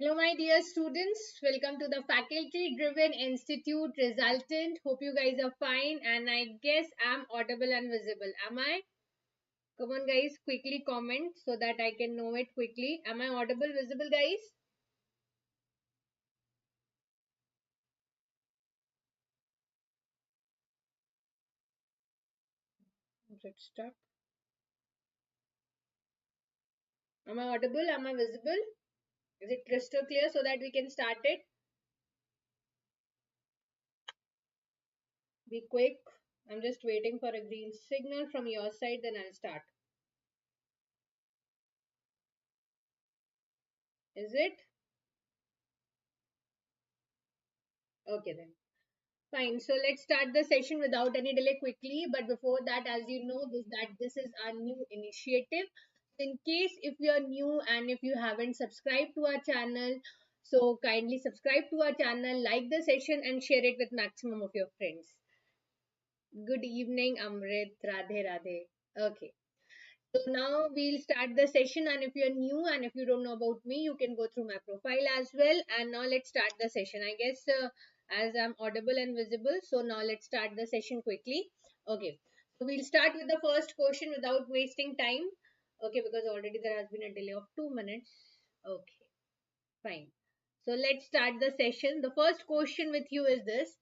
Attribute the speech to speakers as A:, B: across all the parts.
A: Hello, my dear students. Welcome to the Faculty Driven Institute Resultant. Hope you guys are fine, and I guess I'm audible and visible. Am I? Come on, guys, quickly comment so that I can know it quickly. Am I audible, visible, guys? Let's start. Am I audible? Am I visible? Is it crystal clear so that we can start it? Be quick. I'm just waiting for a green signal from your side, then I'll start. Is it? Okay, then. Fine. So let's start the session without any delay quickly. But before that, as you know, this is our new initiative. In case if you are new and if you haven't subscribed to our channel, so kindly subscribe to our channel, like the session and share it with maximum of your friends. Good evening, Amrit. Radhe Radhe. Okay. So now we'll start the session, and if you're new and if you don't know about me, you can go through my profile as well. And now let's start the session. I guess as I'm audible and visible, so now let's start the session quickly. Okay, so we'll start with the first question without wasting time. Okay, because already there has been a delay of 2 minutes. Okay, fine. So let's start the session. The first question with you is this: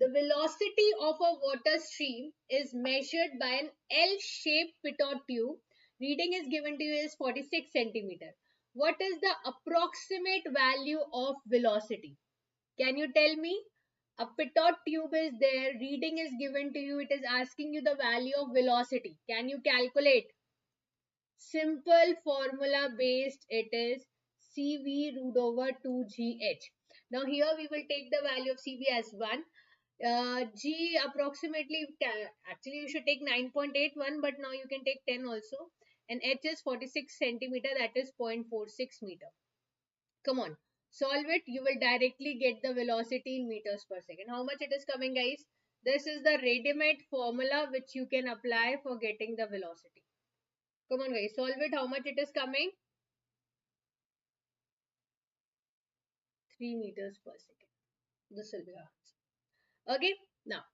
A: the velocity of a water stream is measured by an L-shaped pitot tube. Reading is given to you is 46 centimeter. What is the approximate value of velocity? Can you tell me? A pitot tube is there. Reading is given to you. It is asking you the value of velocity. Can you calculate? Simple formula based. It is CV root over 2GH. Now here we will take the value of CV as 1. G approximately, actually you should take 9.81, but now you can take 10 also. And H is 46 centimeter, that is 0.46 meter. Come on, solve it. You will directly get the velocity in meters per second. How much it is coming, guys? This is the ready-made formula which you can apply for getting the velocity. Come on, guys, solve it. How much it is coming? 3 meters per second. This will be our answer. Okay, now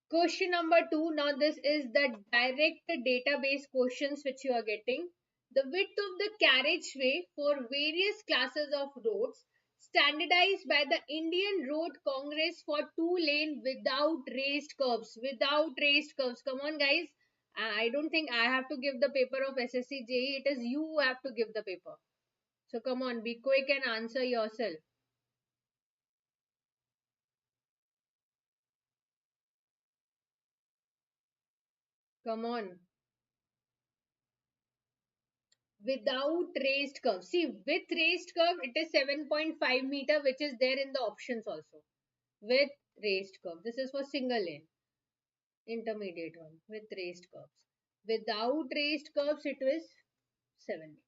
A: question number 2. Now this is the direct database questions which you are getting. The width of the carriageway for various classes of roads standardized by the Indian Road Congress for 2-lane without raised curves. Without raised curves. Come on, guys. I don't think I have to give the paper of SSC JE. It is you who have to give the paper. So come on, be quick and answer yourself. Come on. Without raised curve. See, with raised curve, it is 7.5 meter, which is there in the options also. With raised curve. This is for single lane. Intermediate one. With raised curves. Without raised curves, it is 7 meter.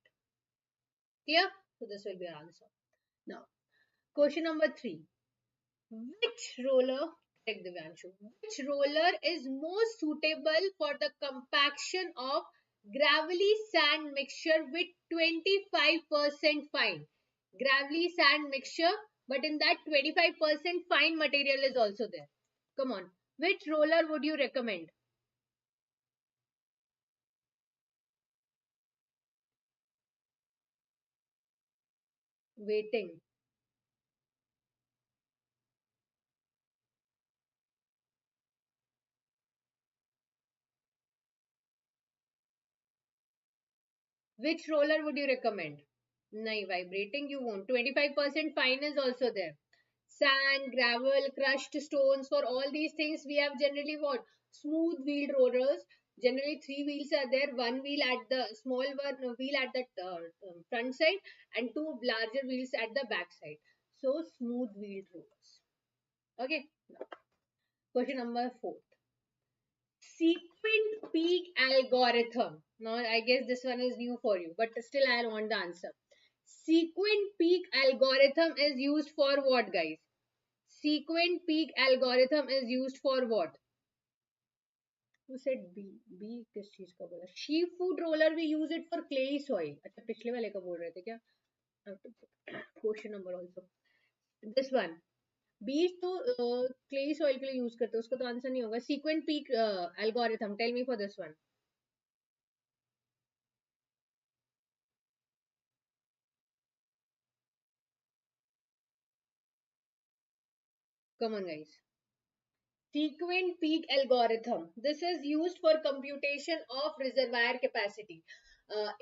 A: Clear? So this will be our answer. Now, question number 3. Which roller, take the Vanshu, which roller is most suitable for the compaction of gravelly sand mixture with 25% fine? Gravelly sand mixture, but in that 25% fine material is also there. Come on, which roller would you recommend? Waiting. Which roller would you recommend? Nahi, vibrating you won't. 25% fine is also there. Sand, gravel, crushed stones, for all these things we have generally what? Smooth wheeled rollers. Generally 3 wheels are there. One wheel at the small one wheel at the front side and 2 larger wheels at the back side. So smooth wheeled rollers. Okay. Now, question number 4. Sequent peak algorithm. Now I guess this one is new for you, but still I want the answer. Sequent peak algorithm is used for what, guys? Sequent peak algorithm is used for what? Who said B? B किस चीज का बोला? Sheep food roller we use it for clay soil. अच्छा पिछले वाले का बोल रहे थे क्या? I have to put question number also. This one, बीज तो क्ले सॉइल के लिए यूज करते हैं, उसका तो आंसर नहीं होगा. Sequent peak algorithm, tell me for this one. Come on guys. Sequent peak algorithm. This is used for computation of reservoir capacity.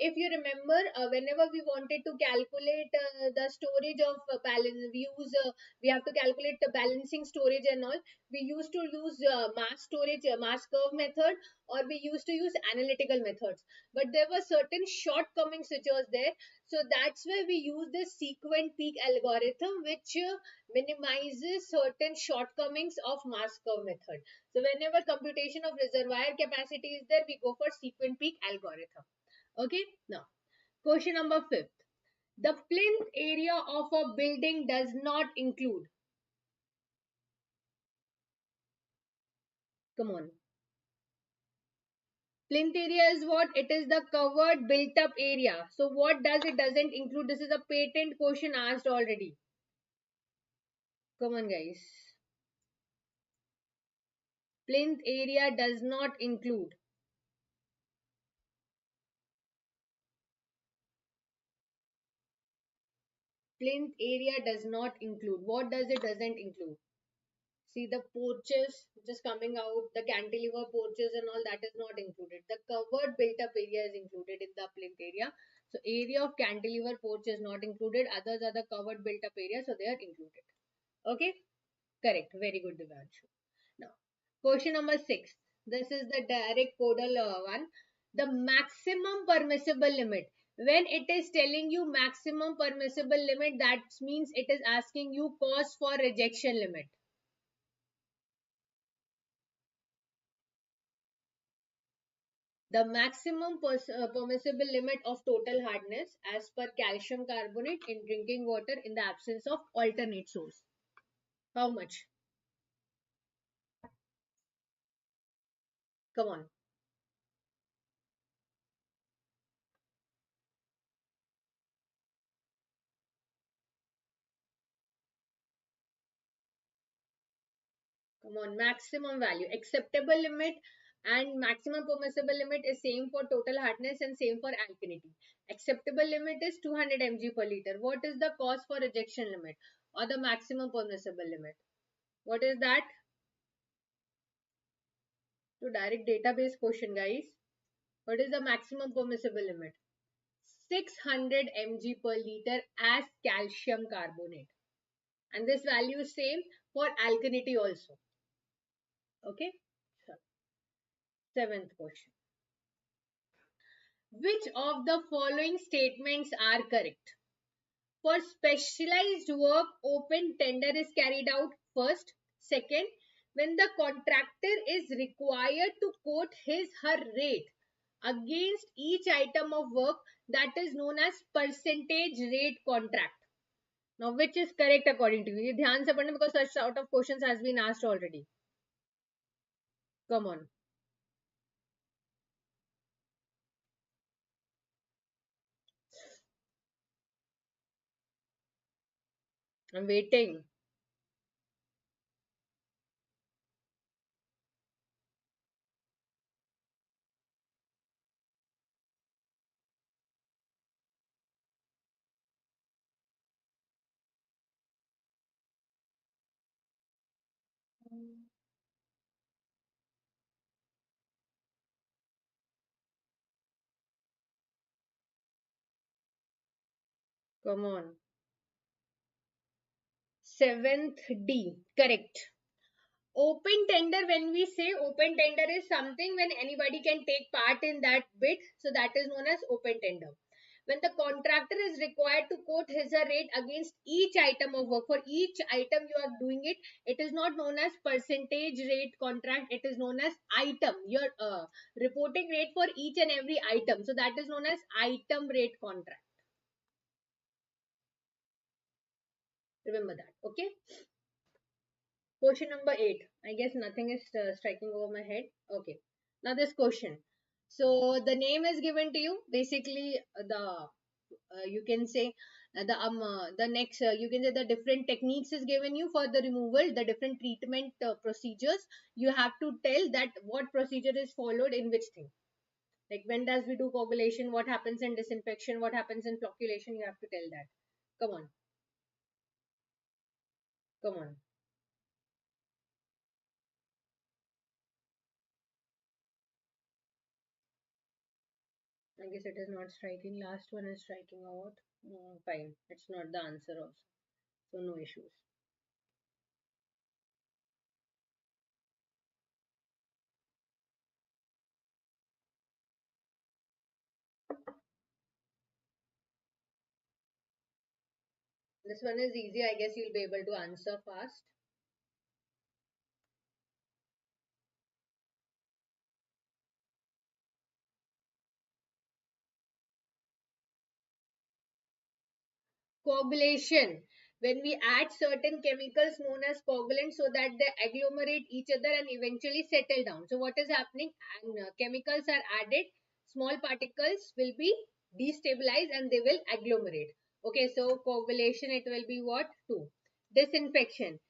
A: If you remember, whenever we wanted to calculate the storage of balance, we have to calculate the balancing storage and all. We used to use mass storage, mass curve method, or we used to use analytical methods. But there were certain shortcomings which was there. So that's why we use this sequent peak algorithm, which minimizes certain shortcomings of mass curve method. So whenever computation of reservoir capacity is there, we go for sequent peak algorithm. Okay, now question number 5. The plinth area of a building does not include. Come on. Plinth area is what? It is the covered built up area. So what does it doesn't include? This is a patent question asked already. Come on guys. Plinth area does not include. Plinth area does not include. What does it doesn't include? See the porches just coming out, the cantilever porches and all, that is not included. The covered built up area is included in the plinth area. So area of cantilever porch is not included. Others are the covered built up area, so they are included. Okay, correct. Very good, Divanshu. Now, question number 6. This is the direct codal one. The maximum permissible limit. When it is telling you maximum permissible limit, that means it is asking you cause for rejection limit. The maximum permissible limit of total hardness as per calcium carbonate in drinking water in the absence of alternate source. How much? Come on. Come on, maximum value. Acceptable limit and maximum permissible limit is same for total hardness and same for alkalinity. Acceptable limit is 200 mg per liter. What is the cause for rejection limit or the maximum permissible limit? What is that? So direct database question, guys. What is the maximum permissible limit? 600 mg per liter as calcium carbonate. And this value is same for alkalinity also. Okay. Seventh question. Which of the following statements are correct? For specialized work, open tender is carried out first. Second, when the contractor is required to quote her rate against each item of work, that is known as percentage rate contract. Now, which is correct according to you? ये ध्यान से पढ़ना because such sort of questions has been asked already. Come on. I'm waiting. Come on. 7th D. Correct. Open tender, when we say open tender is something when anybody can take part in that bid. So that is known as open tender. When the contractor is required to quote his or her rate against each item of work, for each item you are doing it, it is not known as percentage rate contract. It is known as item. Your reporting rate for each and every item. So that is known as item rate contract. Remember that. Okay. Question number 8. I guess nothing is striking over my head. Okay. Now this question. So the name is given to you. Basically, you can say The next, you can say, the different techniques is given you for the removal, the different treatment procedures. You have to tell that what procedure is followed in which thing. Like when does we do coagulation, what happens in disinfection, what happens in flocculation, you have to tell that. Come on, come on. I guess it is not striking. Last one is striking out. Fine. It's not the answer also. So no issues. This one is easy. I guess you'll be able to answer fast. Coagulation. When we add certain chemicals known as coagulants so that they agglomerate each other and eventually settle down. So what is happening? And chemicals are added. Small particles will be destabilized and they will agglomerate. Okay, so coagulation, it will be what? 2. Disinfection.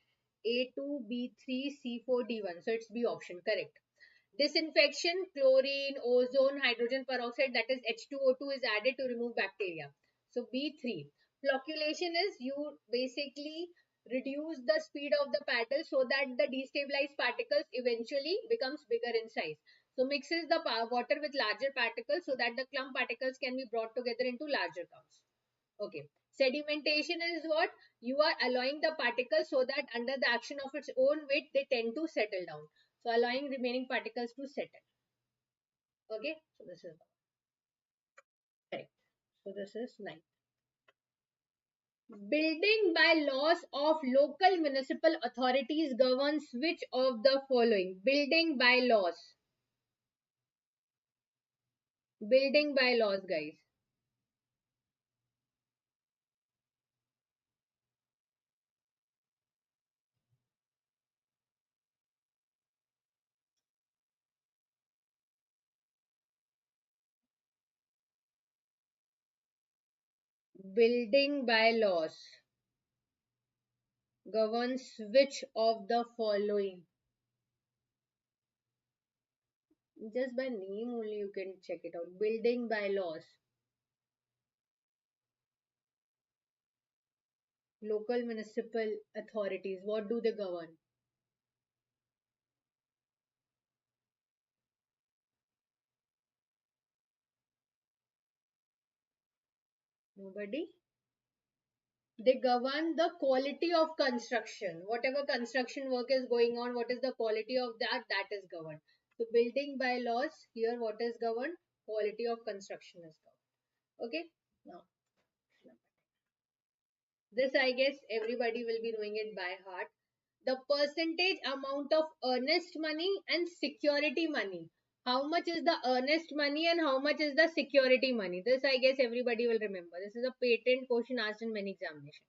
A: A2B3C4D1. So it's B option, correct. Disinfection, chlorine, ozone, hydrogen peroxide, that is H2O2, is added to remove bacteria. So B3. Flocculation is you basically reduce the speed of the paddle so that the destabilized particles eventually becomes bigger in size. So mixes the water with larger particles so that the clump particles can be brought together into larger clumps. Okay. Sedimentation is what? You are allowing the particles so that under the action of its own weight, they tend to settle down. So allowing remaining particles to settle. Okay. So this is correct. So this is 9. Building by laws of local municipal authorities governs which of the following? Building by laws. Building by laws, guys. Building by laws governs which of the following? Just by name only you can check it out. Building by laws. Local municipal authorities. What do they govern? Nobody. They govern the quality of construction. Whatever construction work is going on, what is the quality of that? That is governed. So building by laws, here what is governed? Quality of construction is governed. Okay. Now, this I guess everybody will be knowing it by heart. The percentage amount of earnest money and security money. How much is the earnest money and how much is the security money? This I guess everybody will remember. This is a patent question asked in many examinations.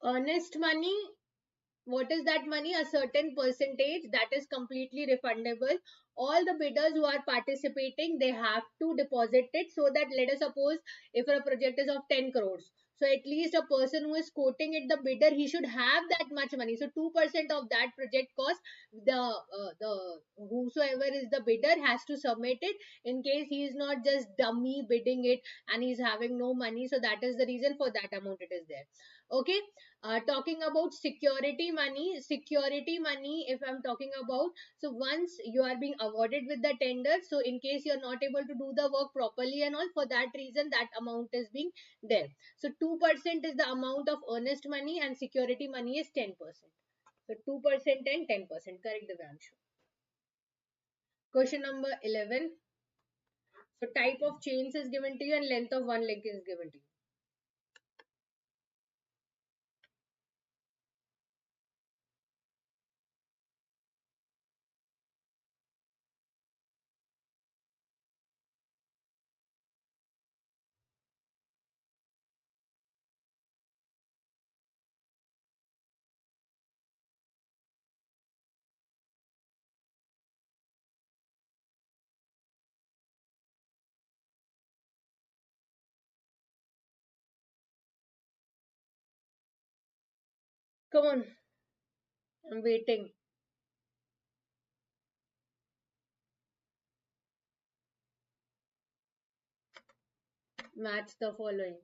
A: Earnest money, what is that money? A certain percentage that is completely refundable. All the bidders who are participating, they have to deposit it, so that, let us suppose, if a project is of 10 crores, so at least a person who is quoting it, the bidder, he should have that much money. So 2% of that project cost, the whosoever is the bidder has to submit it, in case he is not just dummy bidding it and he is having no money. So that is the reason for that amount it is there. Okay. Talking about security money, if I'm talking about, so once you are being awarded with the tender, so in case you're not able to do the work properly and all, for that reason that amount is being there. So 2% is the amount of earnest money and security money is 10%. So 2% and 10%, correct, the Devanshu. Question number 11. So type of chains is given to you and length of one link is given to you. Come on, I'm waiting. Match the following.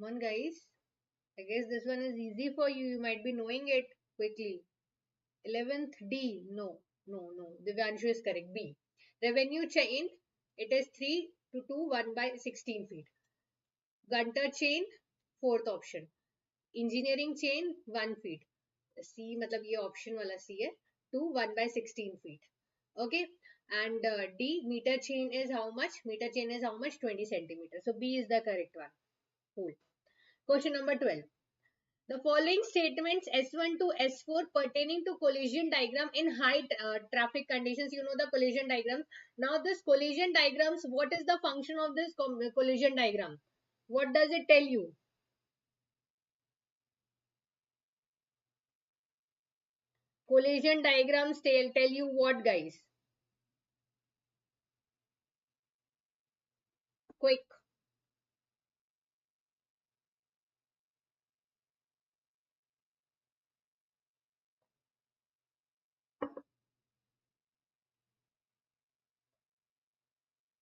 A: Come on, guys. I guess this one is easy for you. You might be knowing it quickly. 11th D. No, no, no. Divyanshu is correct. B. Revenue chain. It is 3 to 2, 1 by 16 feet. Gunter chain. Fourth option. Engineering chain 1 feet. C मतलब ये option वाला C है. 2 1 by 16 feet. Okay. And D, meter chain is how much? Meter chain is how much? 20 centimeters. So B is the correct one. Cool. Question number 12. The following statements S1 to S4 pertaining to collision diagram in high traffic conditions. You know the collision diagram. Now this collision diagrams, what is the function of this collision diagram? What does it tell you? Collision diagrams tell you what, guys? Quick.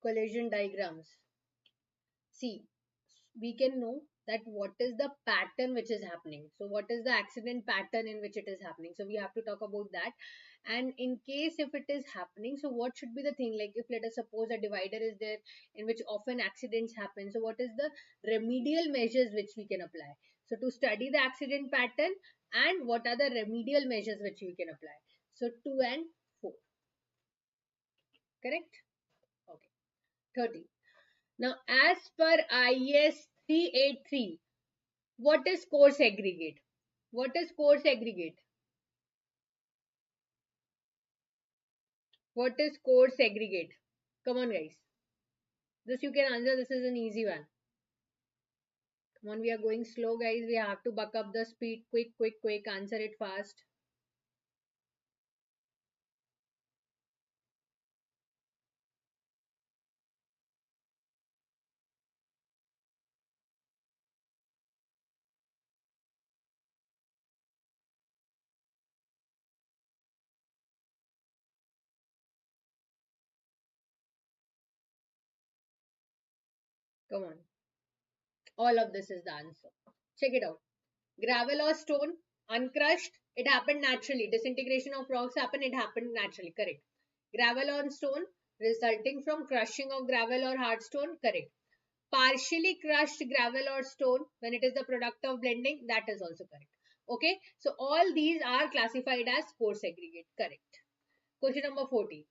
A: Collision diagrams. See, we can know that what is the pattern which is happening. So what is the accident pattern in which it is happening? So we have to talk about that. And in case if it is happening, so what should be the thing? Like if let us suppose a divider is there in which often accidents happen. So what is the remedial measures which we can apply? So to study the accident pattern and what are the remedial measures which we can apply? So 2 and 4. Correct? Okay. 30. Now, as per IS 383, what is course aggregate? What is course aggregate? What is course aggregate? Come on, guys. This you can answer. This is an easy one. Come on, we are going slow, guys. We have to buck up the speed. Quick, quick, quick. Answer it fast. Come on. All of this is the answer. Check it out. Gravel or stone, uncrushed, it happened naturally. Disintegration of rocks happened, it happened naturally. Correct. Gravel on stone, resulting from crushing of gravel or hard stone. Correct. Partially crushed gravel or stone, when it is the product of blending, that is also correct. Okay. So all these are classified as coarse aggregate. Correct. Question number 40.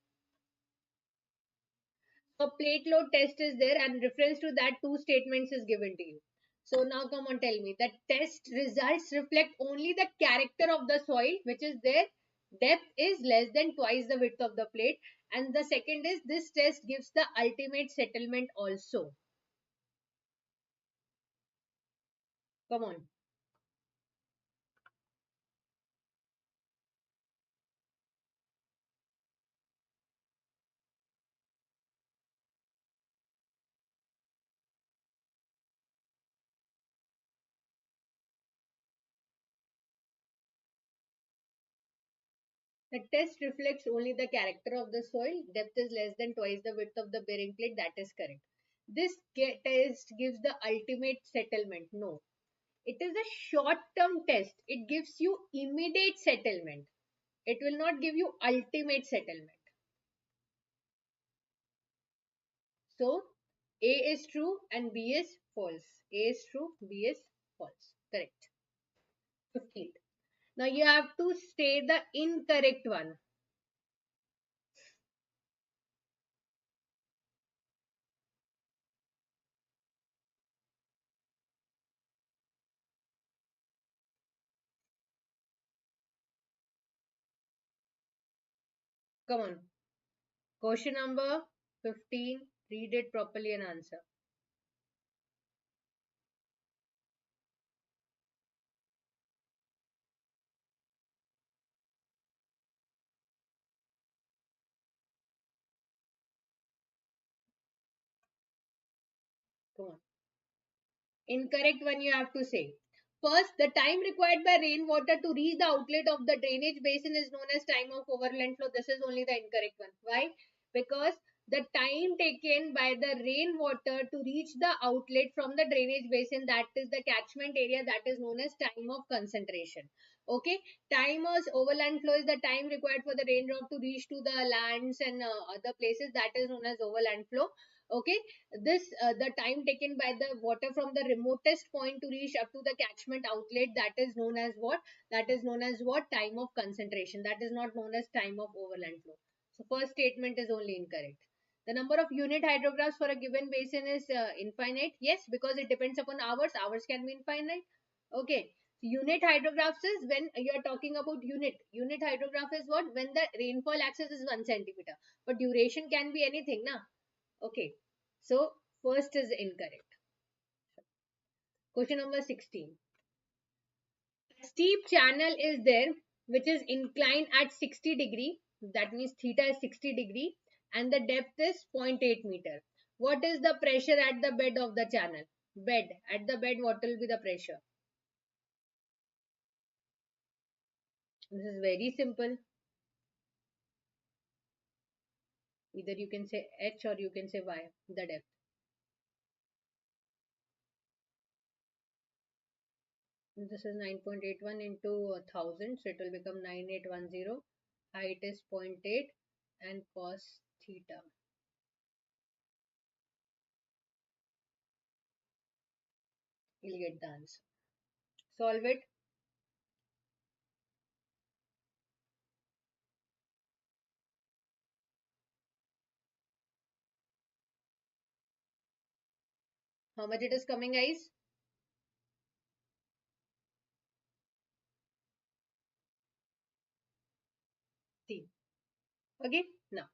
A: A plate load test is there and reference to that two statements is given to you. So now come on, tell me, the test results reflect only the character of the soil which is there. Depth is less than twice the width of the plate. And the second is this test gives the ultimate settlement also. Come on. The test reflects only the character of the soil. Depth is less than twice the width of the bearing plate. That is correct. This test gives the ultimate settlement. No. It is a short-term test. It gives you immediate settlement. It will not give you ultimate settlement. So, A is true and B is false. A is true, B is false. Correct. 15th. Now you have to say the incorrect one. Come on. Question number 15. Read it properly and answer. Come on. Incorrect one you have to say. First, the time required by rainwater to reach the outlet of the drainage basin is known as time of overland flow. This is only the incorrect one. Why? Because the time taken by the rainwater to reach the outlet from the drainage basin, that is the catchment area, that is known as time of concentration. Okay, time of overland flow is the time required for the raindrop to reach to the lands and other places, that is known as overland flow. Okay, this the time taken by the water from the remotest point to reach up to the catchment outlet, that is known as what? That is known as what? Time of concentration. That is not known as time of overland flow. So first statement is only incorrect. The number of unit hydrographs for a given basin is infinite. Yes, because it depends upon hours. Hours can be infinite. Okay, unit hydrographs is when you are talking about unit hydrograph is what? When the rainfall axis is 1 centimeter, but duration can be anything na. Okay, so first is incorrect. Question number 16. A steep channel is there which is inclined at 60 degree. That means theta is 60 degree and the depth is 0.8 meter. What is the pressure at the bed of the channel? Bed. At the bed, what will be the pressure? This is very simple. Either you can say H or you can say Y, the depth. This is 9.81 into 1000, so it will become 9810. Height is 0.8 and cos theta. You'll get the answer. Solve it. How much it is coming, guys? See. Okay. Now,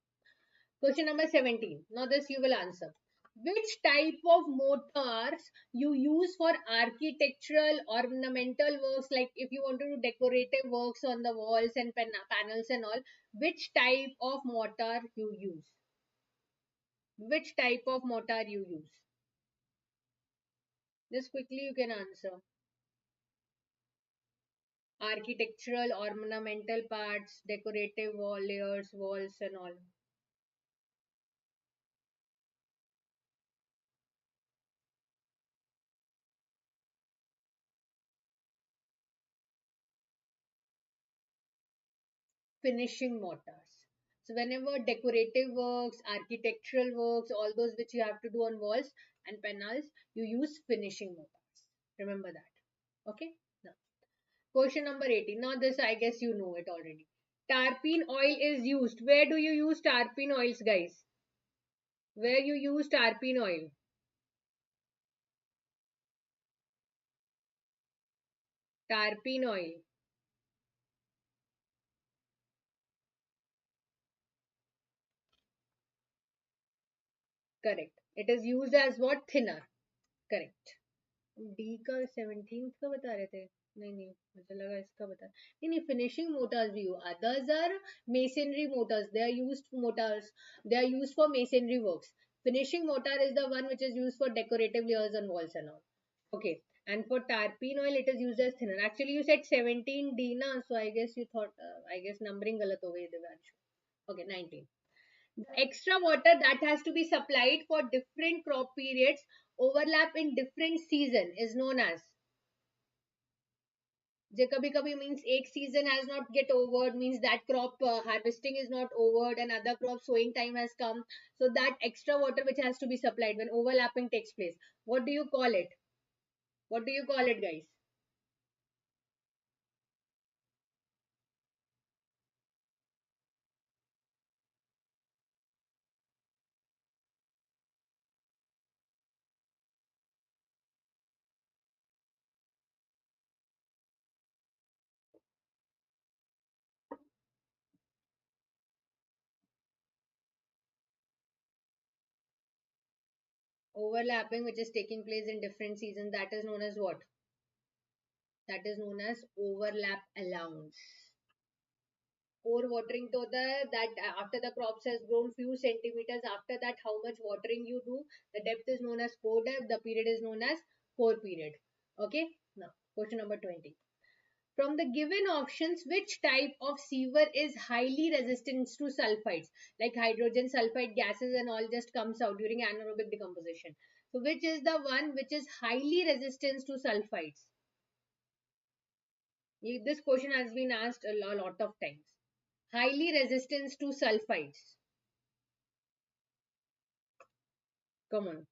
A: question number 17. Now, this you will answer. Which type of motors you use for architectural ornamental works, like if you want to do decorative works on the walls and panels and all, which type of motor you use? Which type of motor you use? Just quickly you can answer. Architectural, ornamental parts, decorative wall layers, walls and all. Finishing mortars. So whenever decorative works, architectural works, all those which you have to do on walls and panels, you use finishing mortars. Remember that. Okay. Now, question number 18. Now this I guess you know it already. Tarpaulin oil is used. Where do you use tarpaulin oils, guys? Where you use tarpaulin oil? Tarpaulin oil. Correct. It is used as what? Thinner. Correct. D का 17th का बता रहे थे. नहीं नहीं मुझे लगा इसका बता. नहीं नहीं फिनिशिंग मोटर्स भी हो. Others are masonry motors. They are used for motors. They are used for masonry works. Finishing mortar is the one which is used for decorative layers on walls and all. Okay. And for tarpaulin oil, it is used as thinner. Actually, you said 17D na, so I guess you thought, I guess numbering galat ho gayi Devanshu. Okay, 19. Extra water that has to be supplied for different crop periods overlap in different season is known as. जे कभी कभी means एक season has not get over, means that crop harvesting is not over and other crop sowing time has come, so that extra water which has to be supplied when overlapping takes place, what do you call it? What do you call it, guys? Overlapping which is taking place in different seasons, that is known as what? That is known as overlap allowance. before watering to that after the crops has grown few centimeters, after that how much watering you do, the depth is known as core depth, the period is known as core period. Okay, now question number 20. From the given options, which type of sewer is highly resistant to sulfides? Like hydrogen sulfide gases and all just comes out during anaerobic decomposition. So which is the one which is highly resistant to sulfides? This question has been asked a lot of times. Highly resistant to sulfides. Come on.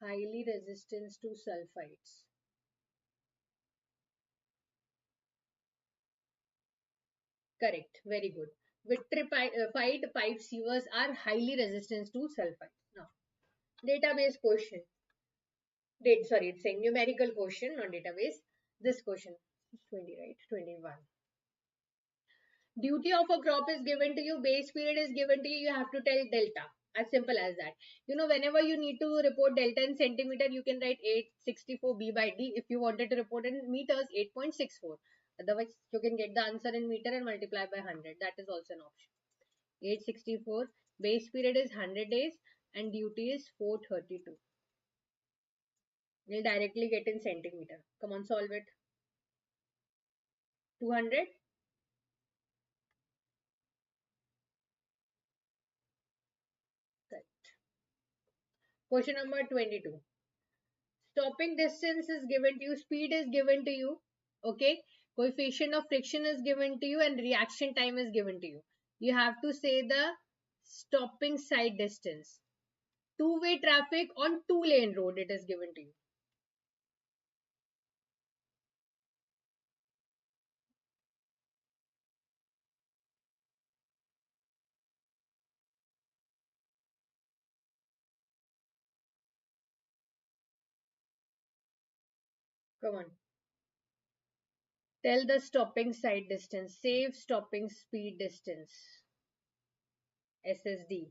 A: Highly resistant to sulfides. Correct. Very good. Vitrified pipe sewers are highly resistant to sulfides. Now, database question. Sorry, it's saying numerical question, not database. This question, 20, right? 21. Duty of a crop is given to you, base period is given to you have to tell delta. As simple as that. Whenever you need to report delta in centimeter, you can write 864 B by D. If you wanted to report in meters, 8.64. Otherwise, you can get the answer in meter and multiply by 100. That is also an option. 864, base period is 100 days and duty is 432. We'll directly get in centimeter. Come on, solve it. 200. Correct. Question number 22. Stopping distance is given to you, speed is given to you, okay? Coefficient of friction is given to you and reaction time is given to you. You have to say the stopping side distance. Two-way traffic on two-lane road, it is given to you. Come on. Tell the stopping side distance. Save stopping speed distance. SSD.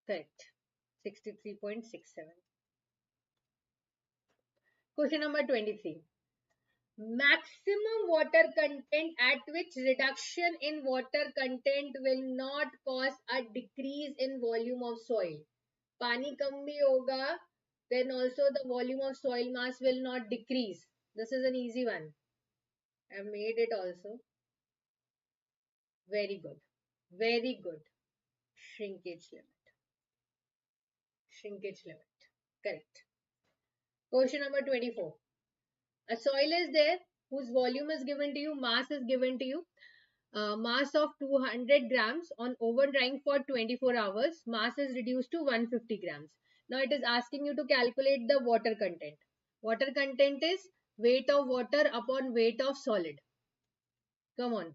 A: Correct. 63.67. Question number 23. Maximum water content at which reduction in water content will not cause a decrease in volume of soil. Pani kam bhi hoga, then also the volume of soil mass will not decrease. This is an easy one. I have made it also. Very good. Very good. Shrinkage limit. Shrinkage limit. Correct. Question number 24. A soil is there whose volume is given to you, mass is given to you. Mass of 200 grams on over drying for 24 hours. Mass is reduced to 150 grams. Now it is asking you to calculate the water content. Water content is weight of water upon weight of solid. Come on.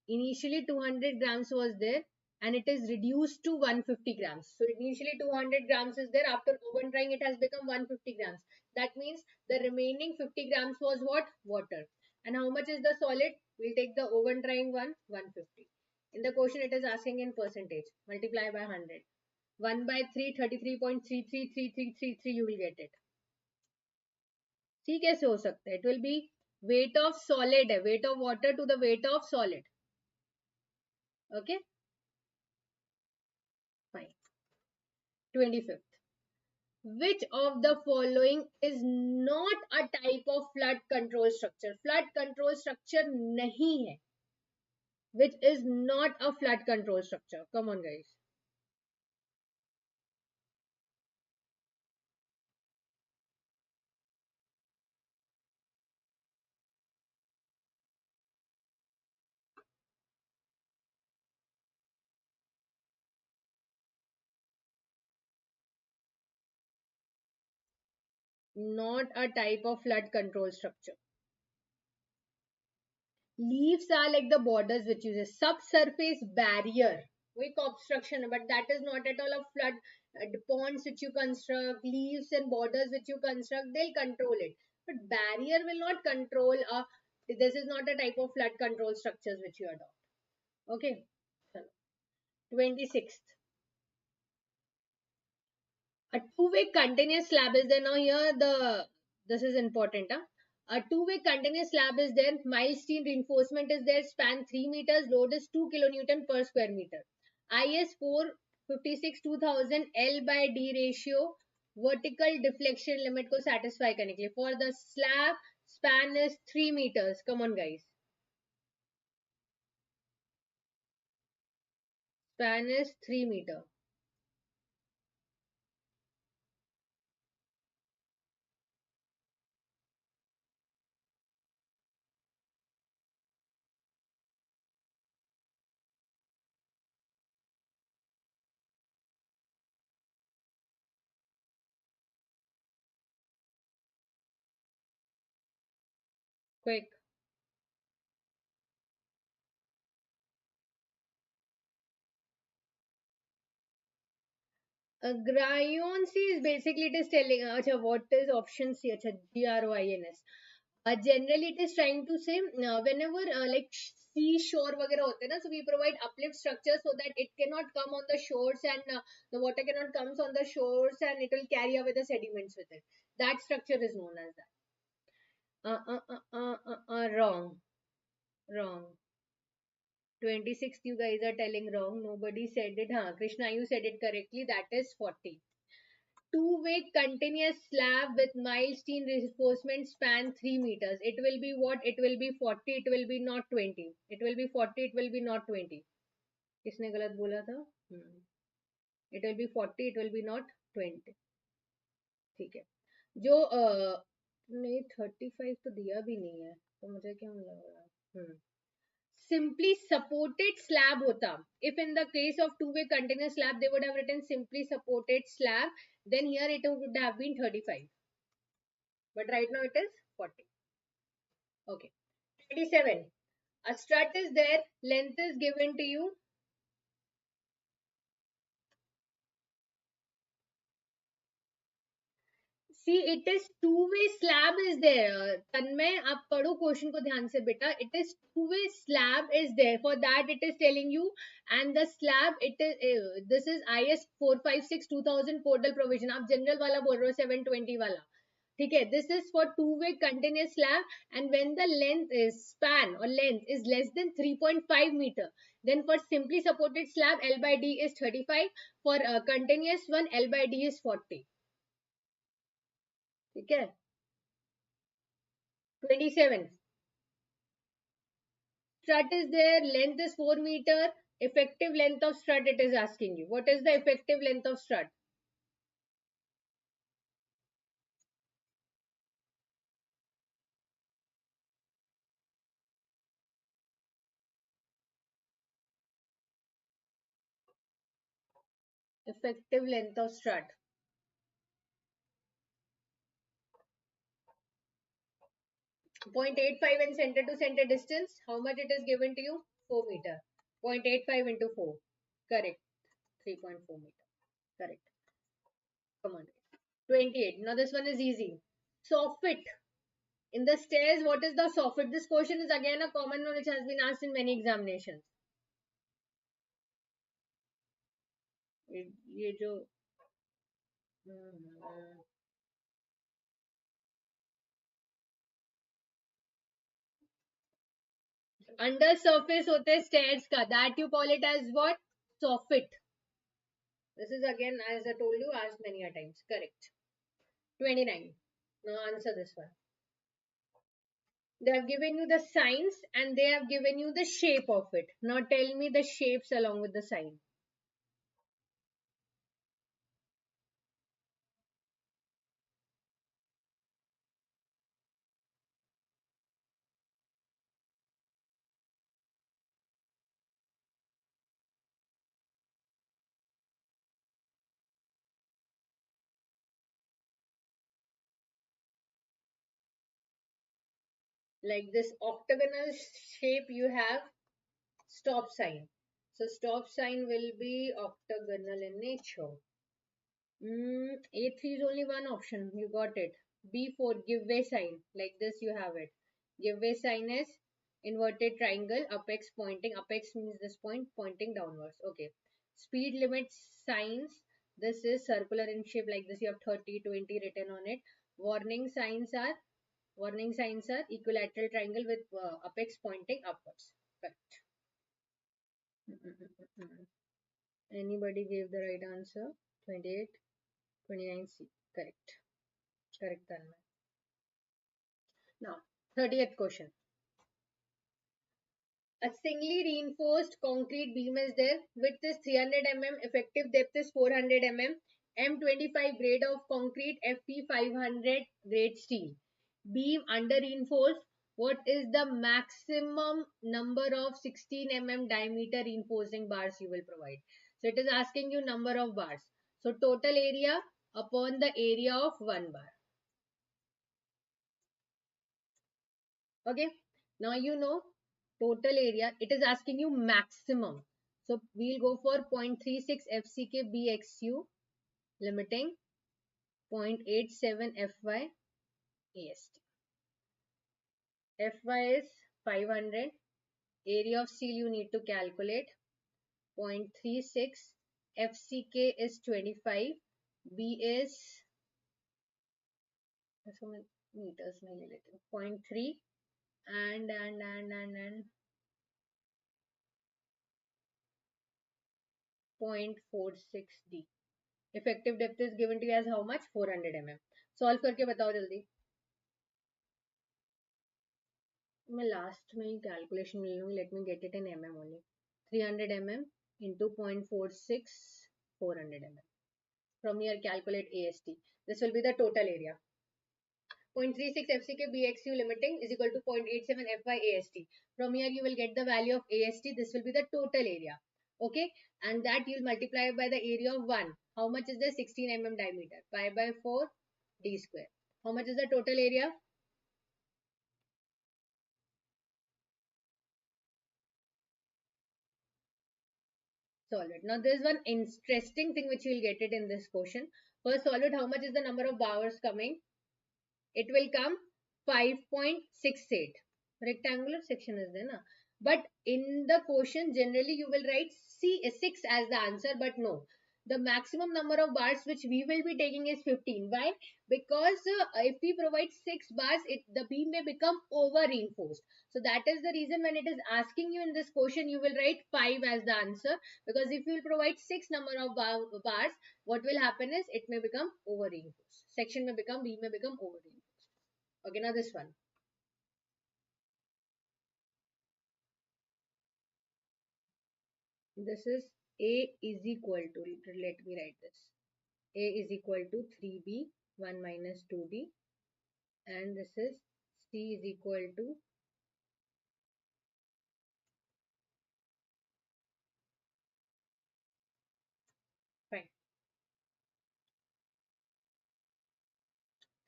A: Initially 200 grams was there and it is reduced to 150 grams. So initially 200 grams is there. After oven drying it has become 150 grams. That means the remaining 50 grams was what? Water. And how much is the solid? We'll take the oven drying one, 150. In the question it is asking in percentage. Multiply by 100. 1 by 3, 33.333333 you will get it. See कैसे हो सकता है? It will be weight of solid, weight of water to the weight of solid. Okay? Fine. 25th. Which of the following is not a type of flood control structure? Flood control structure nahi hai. Which is not a flood control structure? Come on, guys. Not a type of flood control structure. Leaves are like the borders which uses subsurface barrier. Weak obstruction, but that is not at all a flood. The ponds which you construct, leaves and borders which you construct, they'll control it. But barrier will not control. This is not a type of flood control structures which you adopt. Okay. 26th. A two-way continuous slab is there. Now here this is important. Huh? A two-way continuous slab is there. Mild steel reinforcement is there. Span 3 meters. Load is 2 kilonewton per square meter. IS 456 2000 L by D ratio. Vertical deflection limit को satisfy करने के लिए. For the slab span is 3 meters. Come on guys. Span is 3 meter. Quick. Gryon C is basically it is telling what is option C, GROINS. Generally it is trying to say whenever like seashore वगैरह होते हैं ना, so we provide uplift structure so that it cannot come on the shores and the water cannot comes on the shores and it will carry away the sediments with it. That structure is known as that. Wrong. Wrong. 26th you guys are telling wrong. Nobody said it. Krishna, you said it correctly. That is 40. Two-way continuous slab with mild steel reinforcement span 3 meters. It will be what? It will be 40. It will be not 20. It will be 40. It will be not 20. किसने गलत बोला था? It will be 40. It will be not 20. ठीक है. जो नहीं 35 तो दिया भी नहीं है, तो मुझे क्या लग रहा है? Simply supported slab hota. If in the case of two-way continuous slab, they would have written simply supported slab, then here it would have been 35. But right now it is 40. Okay. 27. A strut is there, length is given to you. See, it is two-way slab is there. Tanmay, आप पढ़ो question को ध्यान से बेटा. It is two-way slab is there. For that it is telling you, and the slab it is this is IS 456 2000 codal provision. आप general वाला बोल रहे हो 720 वाला. ठीक है. This is for two-way continuous slab, and when the length is span or length is less than 3.5 meter, then for simply supported slab L by D is 35. For continuous one L by D is 40. ठीक है. 27. Strut is there, length is 4 meter. Effective length of strut it is asking you. What is the effective length of strut? Effective length of strut. .85 and center to center distance. How much it is given to you? 4 meter. 0.85 into 4. Correct. 3.4 meter. Correct. Come on. 28. Now this one is easy. Soffit. In the stairs, what is the soffit? This question is again a common one which has been asked in many examinations. ये जो under surface होते हैं stairs का, that you call it as what? Soffit. This is again, as I told you, asked many a times. Correct. 29. Now answer this one. They have given you the signs and they have given you the shape of it. Now tell me the shapes along with the sign. like this octagonal shape you have stop sign. So stop sign will be octagonal in nature. A3 is only one option. You got it. B4, give way sign. Like this you have it. Give way sign is inverted triangle, apex pointing. Apex means this point pointing downwards. Okay. Speed limit signs. This is circular in shape like this. You have 30, 20 written on it. Warning signs are equilateral triangle with apex pointing upwards. Correct. Anybody gave the right answer? 28, 29C. Correct. Correct, Tanmay. Now, 30th question. A singly reinforced concrete beam is there. Width is 300 mm. Effective depth is 400 mm. M25 grade of concrete. FP 500 grade steel. Beam under reinforced. What is the maximum number of 16 mm diameter reinforcing bars you will provide? So it is asking you number of bars. So total area upon the area of one bar. Okay. Now you know total area. It is asking you maximum. So we'll go for 0.36 FCK BXU limiting 0.87 FY AST. FY is 500. Area of steel you need to calculate 0.36. FCK is 25. B is meters 0.3 and 0.46D. Effective depth is given to you as how much? 400 mm. Solve करके बताओ जल्दी. मैं last में ही calculation ले लूँगी. Let me get it in mm only. 300 mm into 0.46 400 mm. From here calculate AST. This will be the total area. 0.36 FCK BXU limiting is equal to 0.87 FY AST. From here you will get the value of AST. This will be the total area. Okay, and that you'll multiply by the area of 1. How much is the 16 mm diameter? Pi by 4 d square. How much is the total area? Solve it. Now there is one interesting thing which you will get it in this question. First solve it. How much is the number of bars coming? It will come 5.68. Rectangular section is there, na? But in the question, generally you will write C6 as the answer, but no. The maximum number of bars which we will be taking is 15. Why? Because if we provide 6 bars, the beam may become over reinforced. So that is the reason when it is asking you in this question, you will write 5 as the answer. Because if you will provide 6 number of bars, what will happen is it may become over reinforced. Section may become, beam may become over reinforced. Okay, now this one. This is A is equal to, let me write this. A is equal to 3B 1 minus 2D, and this is C is equal to fine.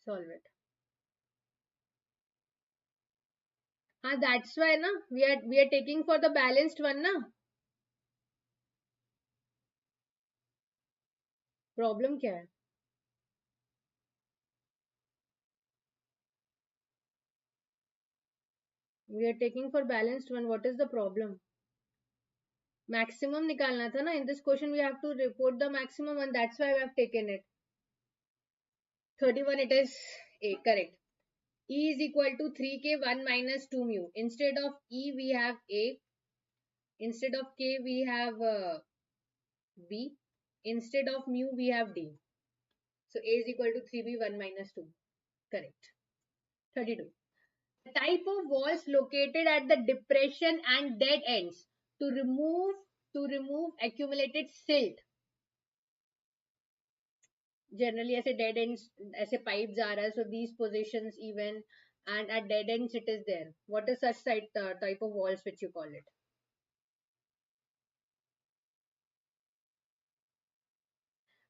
A: Solve it. That's why na we are taking for the balanced one na. Problem क्या है? We are taking for balanced one. What is the problem? Maximum निकालना था ना. In this question we have to report the maximum and that's why we have taken it. 31 it is A. Correct. E is equal to 3K 1 minus 2 mu. Instead of E we have A. Instead of K we have B. Instead of mu we have D. So A is equal to 3B 1 minus 2. Correct. 32. The type of walls located at the depression and dead ends to remove accumulated silt. Generally ऐसे dead ends ऐसे pipes जा रहा है, so these positions even, and at dead ends it is there. What is such type of walls which you call it?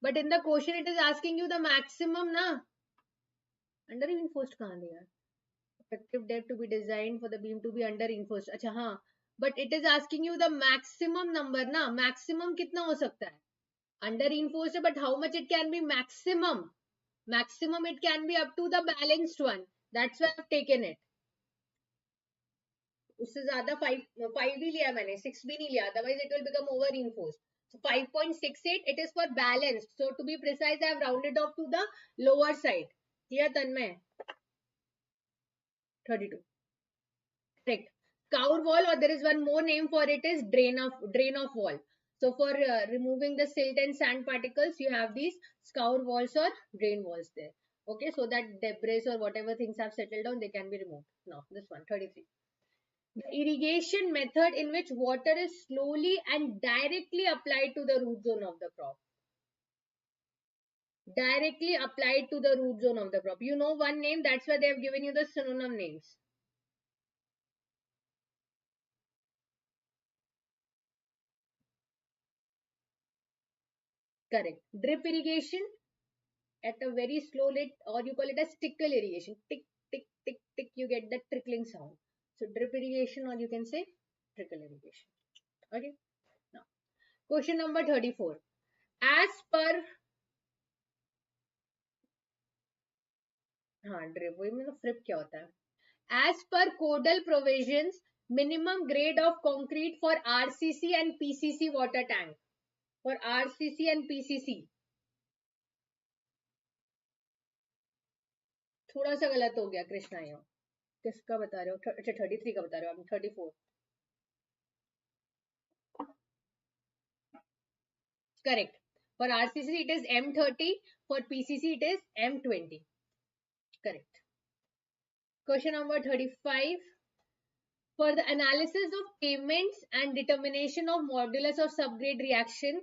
A: But in the question it is asking you the maximum ना. Under reinforced कहाँ दिया? effective depth to be designed for the beam to be under reinforced. अच्छा हाँ, but it is asking you the maximum number ना, maximum कितना हो सकता है? Under reinforced, but how much it can be maximum? Maximum it can be up to the balanced one. That's why I've taken it. उससे ज्यादा 5 ही लिया मैंने, 6 भी नहीं लिया, otherwise it will become over reinforced. So 5.68, it is for balanced. So to be precise, I have rounded off to the lower side. Here Tanmay, 32. Correct. Scour wall, or there is one more name for it, is drain off wall. So for removing the silt and sand particles, you have these scour walls or drain walls there. Okay, so that debris or whatever things have settled down, they can be removed. Now this one, 33. The irrigation method in which water is slowly and directly applied to the root zone of the crop. Directly applied to the root zone of the crop. You know one name, that's why they have given you the synonym names. Correct. Drip irrigation at a very slow rate, or you call it as trickle irrigation. Tick, tick, tick, tick, you get that trickling sound. So drip irrigation, or you can say trickle irrigation. Okay. Now, question number 34. As per drip, वही मतलब फ्रिप क्या होता है? As per codal provisions, minimum grade of concrete for RCC and PCC water tank. For RCC and PCC. थोड़ा सा गलत हो गया कृष्णा यहाँ. किसका बता रहे हो? अच्छा 33 का बता रहे हो आप. 34. Correct. For RCC it is M30. For PCC it is M20. Correct. Question number 35. For the analysis of payments and determination of modulus of subgrade reaction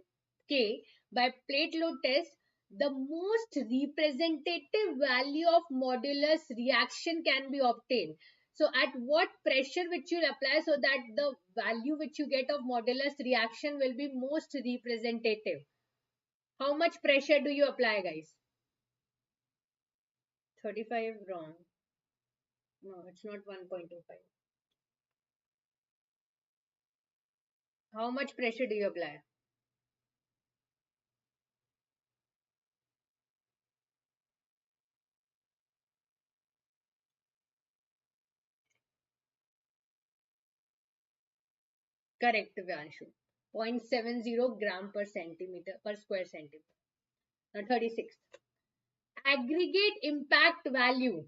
A: K by plate load test, the most representative value of modulus reaction can be obtained. So at what pressure which you apply so that the value which you get of modulus reaction will be most representative? How much pressure do you apply, guys? 35 wrong. No, it's not 1.25. How much pressure do you apply? Correct, Vanshu. 0.70 gram per centimeter per square centimeter. Now 36. Aggregate impact value.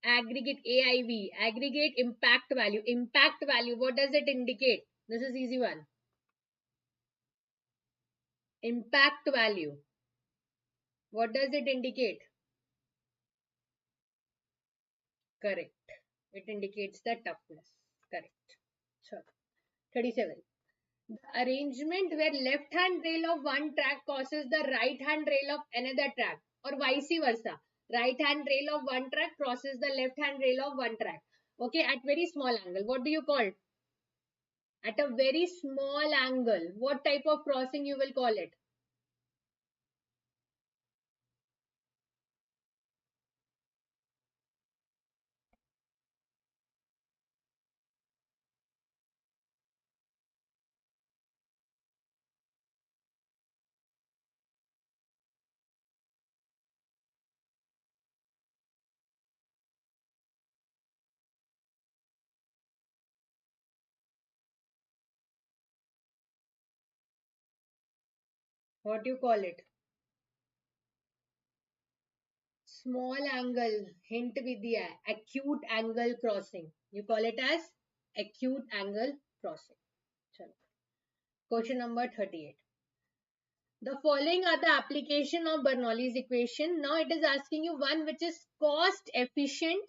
A: Aggregate AIV. Aggregate impact value. Impact value. What does it indicate? This is easy one. Impact value. What does it indicate? Correct. It indicates the toughness. Correct. Sure. 37. The arrangement where left hand rail of one track crosses the right hand rail of another track, or vice versa. Right hand rail of one track crosses the left hand rail of one track. Okay, at very small angle. What do you call it? At a very small angle. What type of crossing you will call it? What do you call it? Small angle. Hint भी दिया है. Acute angle crossing. You call it as acute angle crossing. चलो. Question number 38. The following are the application of Bernoulli's equation. Now it is asking you one which is cost efficient,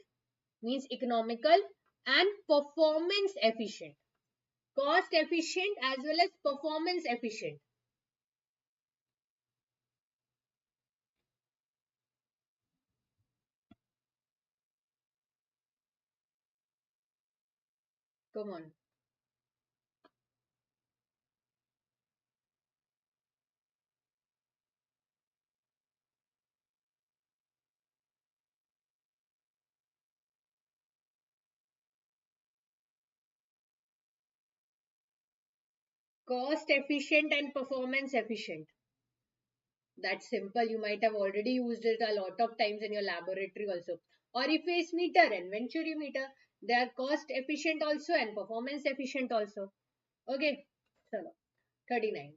A: means economical, and performance efficient. Cost efficient as well as performance efficient. Come on. Cost efficient and performance efficient. That's simple. You might have already used it a lot of times in your laboratory also. Orifice meter and venturi meter. They are cost efficient also and performance efficient also. Okay. So 39.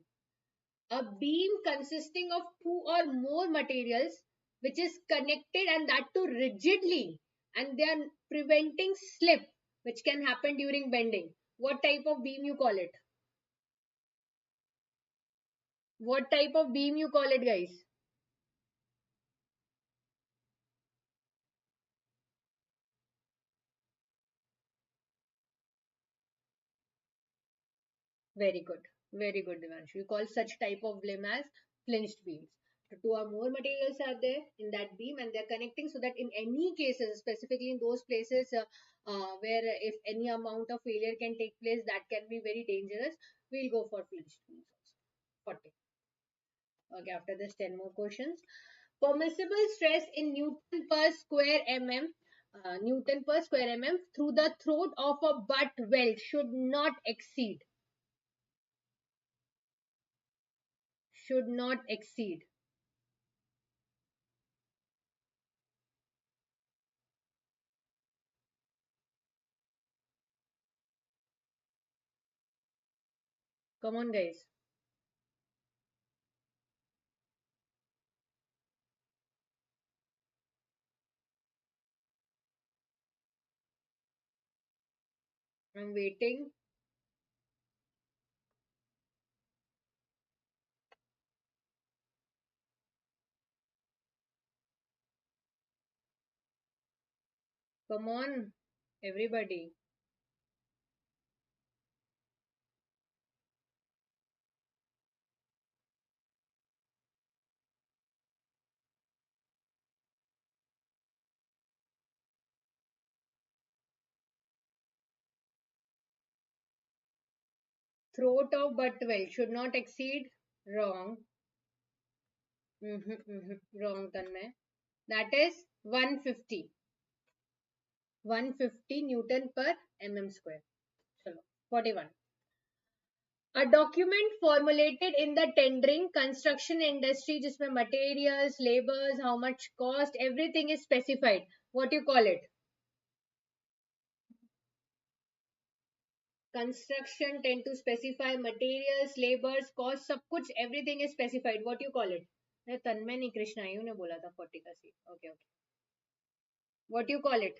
A: A beam consisting of two or more materials which is connected and that too rigidly, and they are preventing slip which can happen during bending. What type of beam you call it? What type of beam you call it, guys? Very good. Very good, Devanshu. You call such type of beam as flinged beams. So two or more materials are there in that beam and they're connecting so that in any cases, specifically in those places where if any amount of failure can take place, that can be very dangerous, we'll go for flinged beams also. 40. Okay, after this, 10 more questions. Permissible stress in Newton per square mm, Newton per square mm through the throat of a butt weld should not exceed. Come on, guys. I'm waiting. Come on, everybody. Throat of butt well should not exceed. Wrong. Wrong, Tanmay. That is 150. 150 Newton per mm square. Chalo. 41. A document formulated in the tendering construction industry जिसमें materials, labors, how much cost, everything is specified. What you call it? Construction tend to specify materials, labors, cost, सब कुछ everything is specified. What you call it? मैं तन्मय नहीं कृष्ण आयु ने बोला था 40 का सी. Okay, okay. What you call it?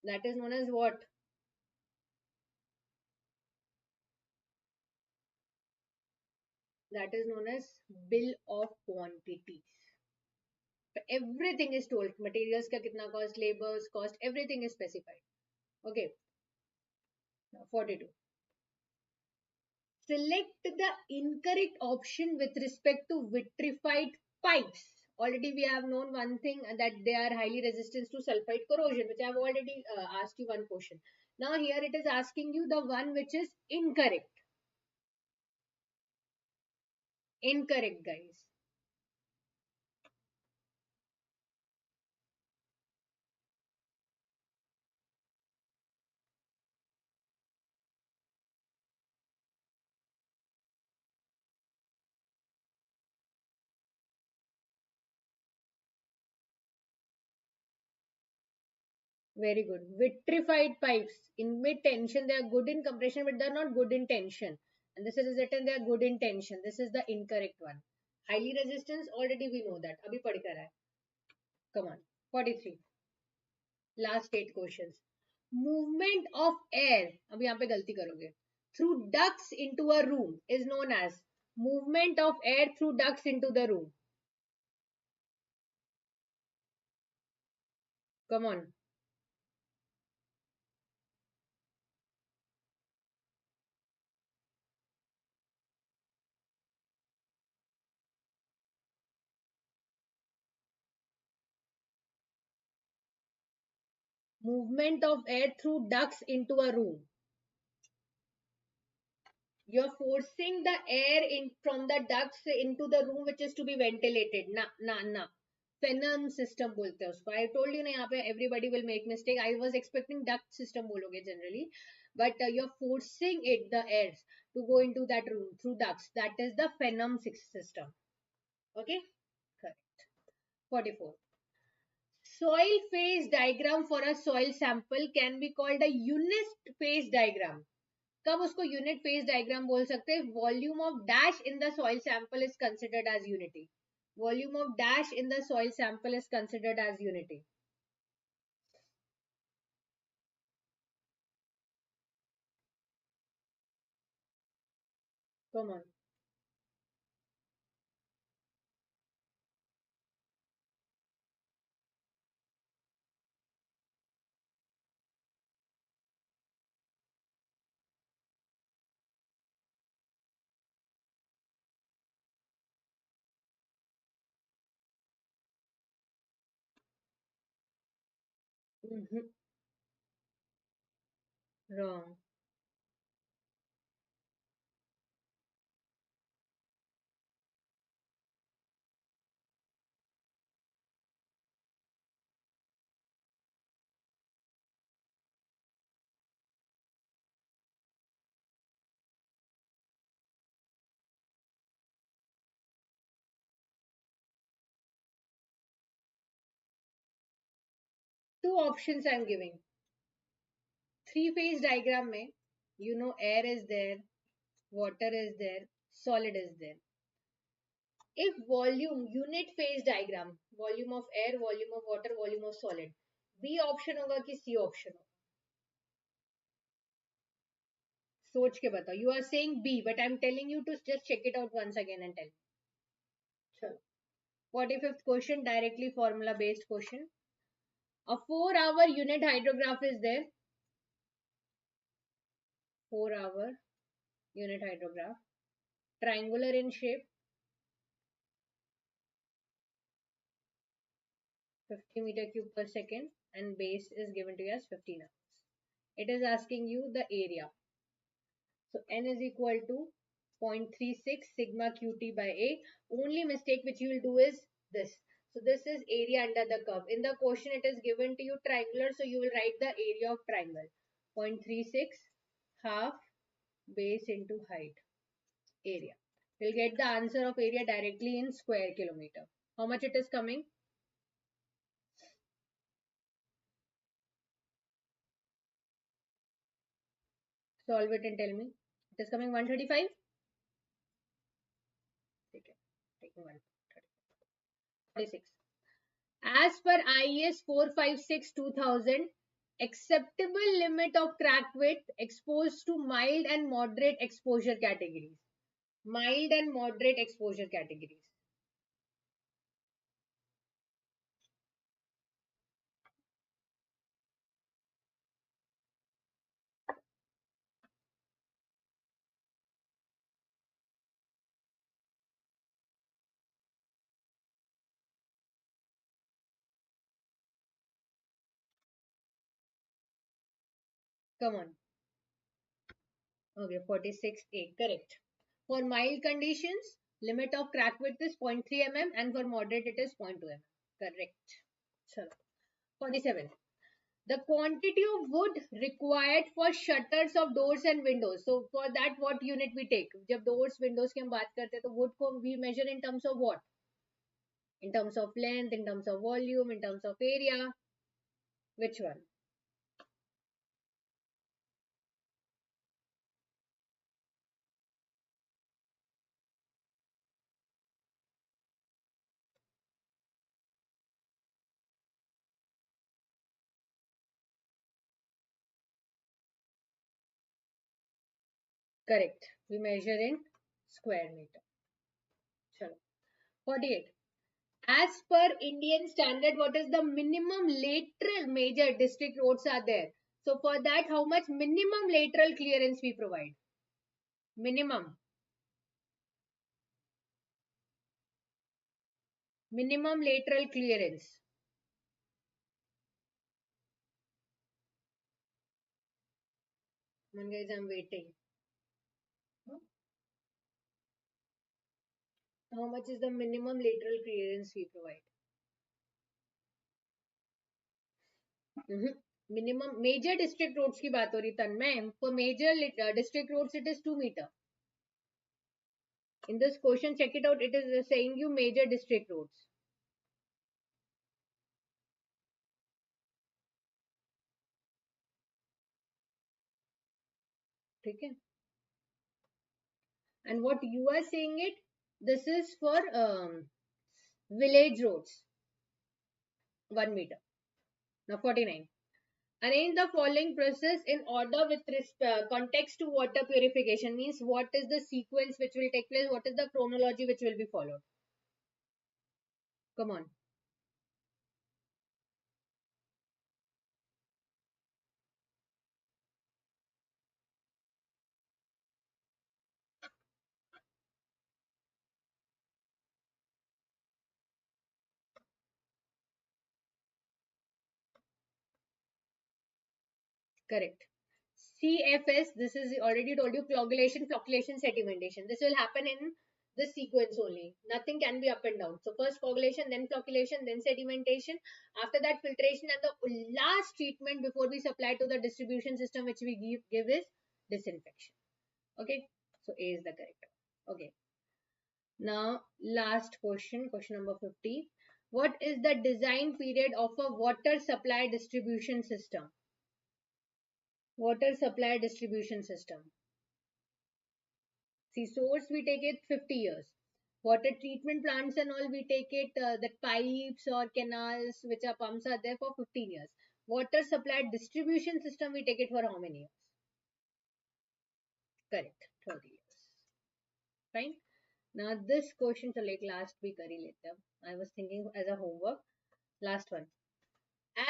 A: That is known as what? That is known as bill of quantities. Everything is told. Materials का कितना cost, labors, cost, everything is specified. Okay. Now 42. Select the incorrect option with respect to vitrified pipes. Already we have known one thing that they are highly resistant to sulfide corrosion, which I have already asked you one question. Now here it is asking you the one which is incorrect. Incorrect, guys. Very good. Vitrified pipes. In mid tension, they are good in compression, but they are not good in tension. And this is written, they are good in tension. This is the incorrect one. Highly resistance, already we know that. Abhi padh kar hai. Come on. 43. Last 8 questions. Movement of air. अब यहाँ पे गलती करोगे. Through ducts into a room is known as movement of air through ducts into the room. Come on. Movement of air through ducts into a room. You're forcing the air in from the ducts into the room which is to be ventilated. Na, na, na. फेनम system बोलते हैं उसको. I told you ना, यहाँ पे everybody will make mistake. I was expecting duct system बोलोगे generally, but you're forcing the airs to go into that room through ducts. That is the Phenom system. Okay, correct. 44. Soil phase diagram for a soil sample can be called a unit phase diagram. कब उसको unit phase diagram बोल सकते हैं? Volume of dash in the soil sample is considered as unity. Volume of dash in the soil sample is considered as unity. Come on. Wrong. Two options I'm giving. Three phase diagram में, you know, air is there, water is there, solid is there. If volume, unit phase diagram, volume of air, volume of water, volume of solid, B option होगा कि C option होगा? सोच के बताओ. You are saying B, but I'm telling you to just check it out once again and tell me. चलो. 45th question, directly formula based question. A 4-hour unit hydrograph is there. 4-hour unit hydrograph. Triangular in shape. 50 meter cube per second, and base is given to you as 15 hours. It is asking you the area. So n is equal to 0.36 sigma qt by A. Only mistake which you will do is this. So this is area under the curve. In the question it is given to you triangular, so you will write the area of triangle. 0.36 half base into height. Area. We'll get the answer of area directly in square kilometer. How much it is coming? Solve it and tell me. It is coming 135. Okay. Taking 136. As per IES 456/2000, acceptable limit of crack width exposed to mild and moderate exposure categories. Mild and moderate exposure categories. Come on. Okay, 46A, correct. For mild conditions, limit of crack width is 0.3 mm and for moderate it is 0.2 mm. Correct. Chalo. 47. The quantity of wood required for shutters of doors and windows. So for that, what unit we take? जब doors, windows की हम बात करते हैं तो wood को we measure in terms of what? In terms of length, in terms of volume, in terms of area. Which one? Correct. We measure in square meter. Chalo. 48. As per Indian standard, what is the minimum lateral major district roads are there? So for that, how much minimum lateral clearance we provide? Minimum. Minimum lateral clearance. Come on guys, I'm waiting. How much is the minimum lateral clearance we provide? Minimum major district roads की बात हो रही Tanmay. For major district roads it is 2 metre. In this question, check it out. It is saying you major district roads. ठीक है. And what you are saying it, this is for village roads, 1 meter. Now 49. Arrange the following process in order with context to water purification. Means what is the sequence which will take place, what is the chronology which will be followed. Come on. Correct. CFS, this is already told you, coagulation, flocculation, sedimentation. This will happen in this sequence only. Nothing can be up and down. So first coagulation, then flocculation, then sedimentation. After that filtration, and the last treatment before we supply to the distribution system which we give is disinfection. Okay. So A is the correct. Okay. Now last question, question number 50. What is the design period of a water supply distribution system? Water supply distribution system. See, source we take it 50 years. Water treatment plants and all we take it that pipes or canals which are pumps are there for 15 years. Water supply distribution system we take it for how many years? Correct, 20 years. Fine. Now this question to like last week later. I was thinking as a homework. Last one.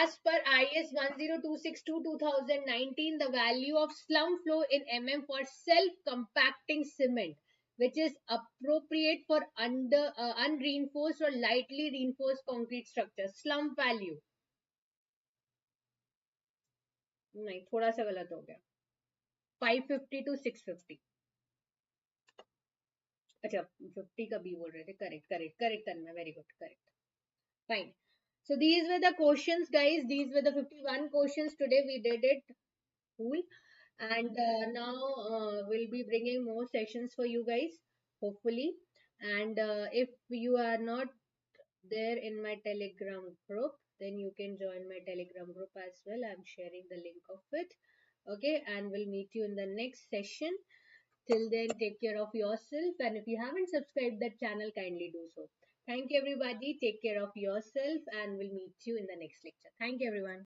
A: As per IS 10262/2019, the value of slum flow in for self-compacting cement, which is appropriate for unreinforced or lightly reinforced concrete structure. Slum value. नहीं, थोड़ा सा गलत हो गया. 550 to 650. अच्छा, 50 का B बोल रहे थे. Correct Tanmay, very good, correct. Fine. So these were the questions, guys. These were the 51 questions. Today we did it. Cool. And now we'll be bringing more sessions for you guys, hopefully. And if you are not there in my Telegram group, then you can join my Telegram group as well. I'm sharing the link of it. Okay, and we'll meet you in the next session. Till then, take care of yourself, and if you haven't subscribed that channel, kindly do so. Thank you, everybody. Take care of yourself, and we'll meet you in the next lecture. Thank you, everyone.